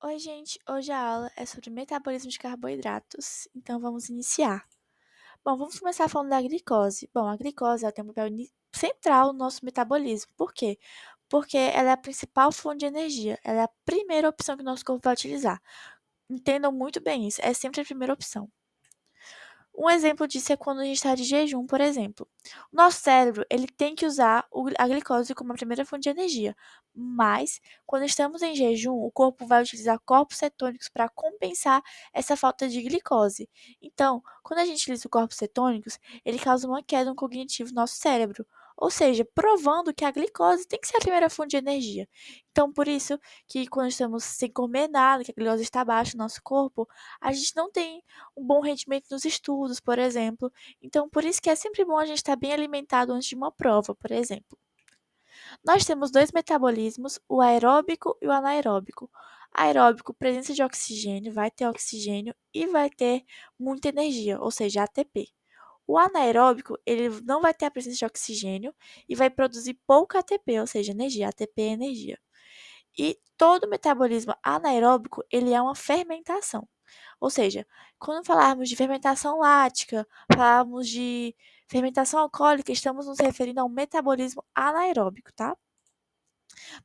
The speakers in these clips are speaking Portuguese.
Oi, gente. Hoje a aula é sobre metabolismo de carboidratos, então vamos iniciar. Bom, vamos começar falando da glicose. Bom, a glicose ela tem um papel central no nosso metabolismo. Por quê? Porque ela é a principal fonte de energia. Ela é a primeira opção que o nosso corpo vai utilizar. Entendam muito bem isso, é sempre a primeira opção. Um exemplo disso é quando a gente está de jejum, por exemplo. O nosso cérebro, ele tem que usar a glicose como a primeira fonte de energia, mas quando estamos em jejum, o corpo vai utilizar corpos cetônicos para compensar essa falta de glicose. Então, quando a gente utiliza os corpos cetônicos, ele causa uma queda no cognitivo no nosso cérebro, ou seja, provando que a glicose tem que ser a primeira fonte de energia. Então, por isso que quando estamos sem comer nada, que a glicose está baixa no nosso corpo, a gente não tem um bom rendimento nos estudos, por exemplo. Então, por isso que é sempre bom a gente estar bem alimentado antes de uma prova, por exemplo. Nós temos dois metabolismos, o aeróbico e o anaeróbico. Aeróbico, presença de oxigênio, vai ter oxigênio e vai ter muita energia, ou seja, ATP. O anaeróbico, ele não vai ter a presença de oxigênio e vai produzir pouca ATP, ou seja, energia. ATP é energia. E todo metabolismo anaeróbico, ele é uma fermentação. Ou seja, quando falarmos de fermentação lática, falarmos de fermentação alcoólica, estamos nos referindo a um metabolismo anaeróbico, tá?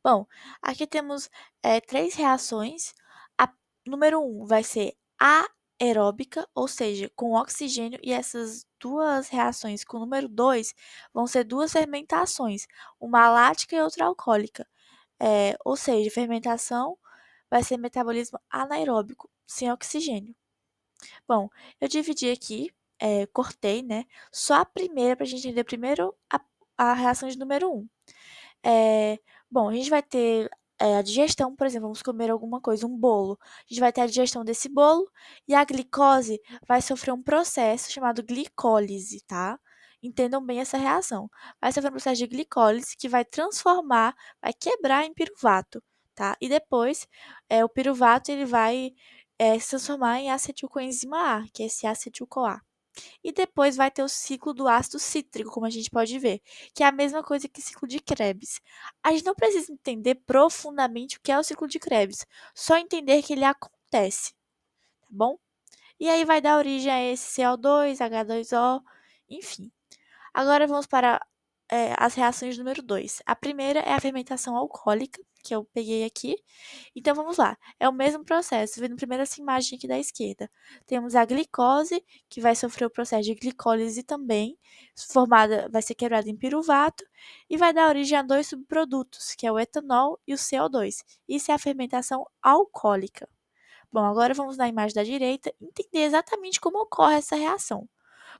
Bom, aqui temos três reações. A número um vai ser aeróbica, ou seja, com oxigênio, e essas duas reações com o número 2 vão ser duas fermentações, uma lática e outra alcoólica. Ou seja, fermentação vai ser metabolismo anaeróbico, sem oxigênio. Bom, eu dividi aqui, cortei, né, só a primeira para a gente entender primeiro a reação de número um. Eh, bom, a gente vai ter, a digestão, por exemplo, vamos comer alguma coisa, um bolo. A gente vai ter a digestão desse bolo e a glicose vai sofrer um processo chamado glicólise, tá? Entendam bem essa reação. Vai sofrer um processo de glicólise que vai transformar, vai quebrar em piruvato, tá? E depois, o piruvato ele vai, se transformar em acetilcoenzima A, que é esse acetil-CoA. E depois vai ter o ciclo do ácido cítrico, como a gente pode ver, que é a mesma coisa que o ciclo de Krebs. A gente não precisa entender profundamente o que é o ciclo de Krebs, só entender que ele acontece, tá bom? E aí vai dar origem a esse CO2, H2O, enfim. Agora vamos para as reações número 2. A primeira é a fermentação alcoólica, que eu peguei aqui. Então vamos lá, é o mesmo processo, vendo primeiro essa imagem aqui da esquerda. Temos a glicose, que vai sofrer o processo de glicólise também, formada, vai ser quebrada em piruvato, e vai dar origem a dois subprodutos, que é o etanol e o CO2. Isso é a fermentação alcoólica. Bom, agora vamos na imagem da direita entender exatamente como ocorre essa reação.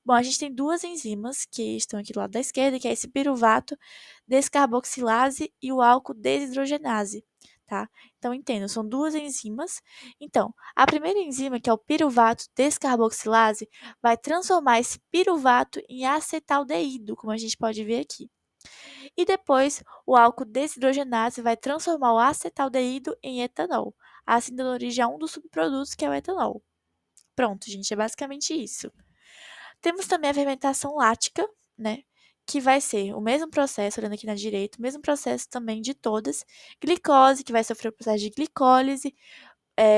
Bom, a gente tem duas enzimas que estão aqui do lado da esquerda, que é esse piruvato descarboxilase e o álcool desidrogenase, tá? Então, entendam, são duas enzimas. Então, a primeira enzima, que é o piruvato descarboxilase, vai transformar esse piruvato em acetaldeído, como a gente pode ver aqui. E depois, o álcool desidrogenase vai transformar o acetaldeído em etanol, assim dando origem a um dos subprodutos, que é o etanol. Pronto, gente, é basicamente isso. Temos também a fermentação lática, né? Que vai ser o mesmo processo, olhando aqui na direita, o mesmo processo também de todas. Glicose, que vai sofrer o processo de glicólise,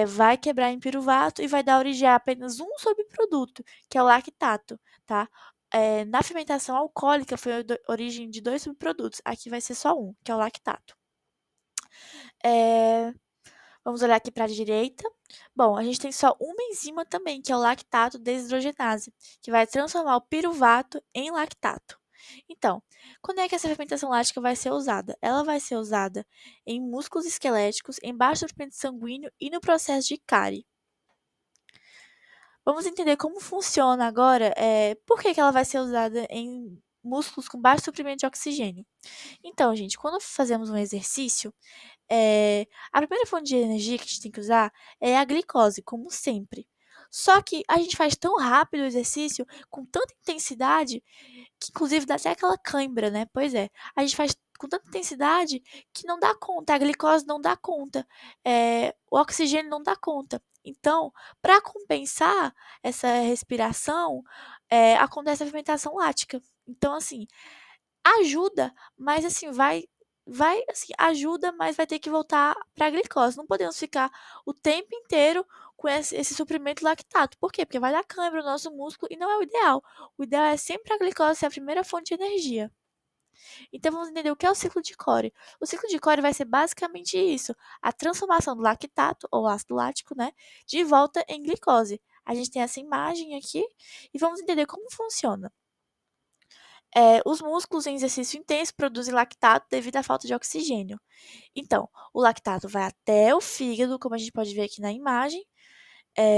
vai quebrar em piruvato e vai dar origem a apenas um subproduto, que é o lactato, tá? Na fermentação alcoólica foi a origem de dois subprodutos. Aqui vai ser só um, que é o lactato. É, Vamos olhar aqui para a direita. Bom, a gente tem só uma enzima também, que é o lactato desidrogenase, que vai transformar o piruvato em lactato. Então, quando é que essa fermentação lática vai ser usada? Ela vai ser usada em músculos esqueléticos, em baixo comprimento sanguíneo e no processo de cárie. Vamos entender como funciona agora, por que ela vai ser usada em músculos com baixo suprimento de oxigênio. Então, gente, quando fazemos um exercício, a primeira fonte de energia que a gente tem que usar é a glicose, como sempre. Só que a gente faz tão rápido o exercício, com tanta intensidade, que inclusive dá até aquela cãibra, né? Pois é, a gente faz com tanta intensidade que não dá conta, a glicose não dá conta, o oxigênio não dá conta. Então, para compensar essa respiração, acontece a fermentação lática. Então, assim, ajuda, mas assim, vai vai, assim, ajuda, mas vai ter que voltar para a glicose. Não podemos ficar o tempo inteiro com esse suprimento lactato. Por quê? Porque vai dar câimbra no nosso músculo e não é o ideal. O ideal é sempre a glicose ser a primeira fonte de energia. Então vamos entender o que é o ciclo de Cori. O ciclo de Cori vai ser basicamente isso: a transformação do lactato, ou ácido lático, né, de volta em glicose. A gente tem essa imagem aqui e vamos entender como funciona. Os músculos em exercício intenso produzem lactato devido à falta de oxigênio. Então, o lactato vai até o fígado, como a gente pode ver aqui na imagem,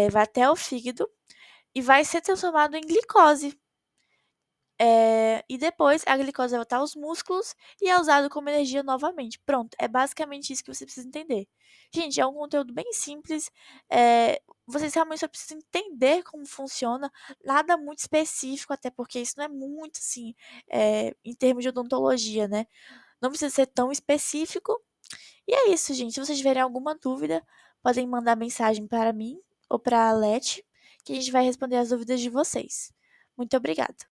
vai até o fígado e vai ser transformado em glicose. E depois a glicose vai voltar aos músculos e é usado como energia novamente. Pronto, é basicamente isso que você precisa entender. Gente, é um conteúdo bem simples. Vocês realmente só precisam entender como funciona, nada muito específico, até porque isso não é muito assim, em termos de odontologia, né? Não precisa ser tão específico. E é isso, gente. Se vocês tiverem alguma dúvida, podem mandar mensagem para mim ou para a Leti, que a gente vai responder as dúvidas de vocês. Muito obrigada.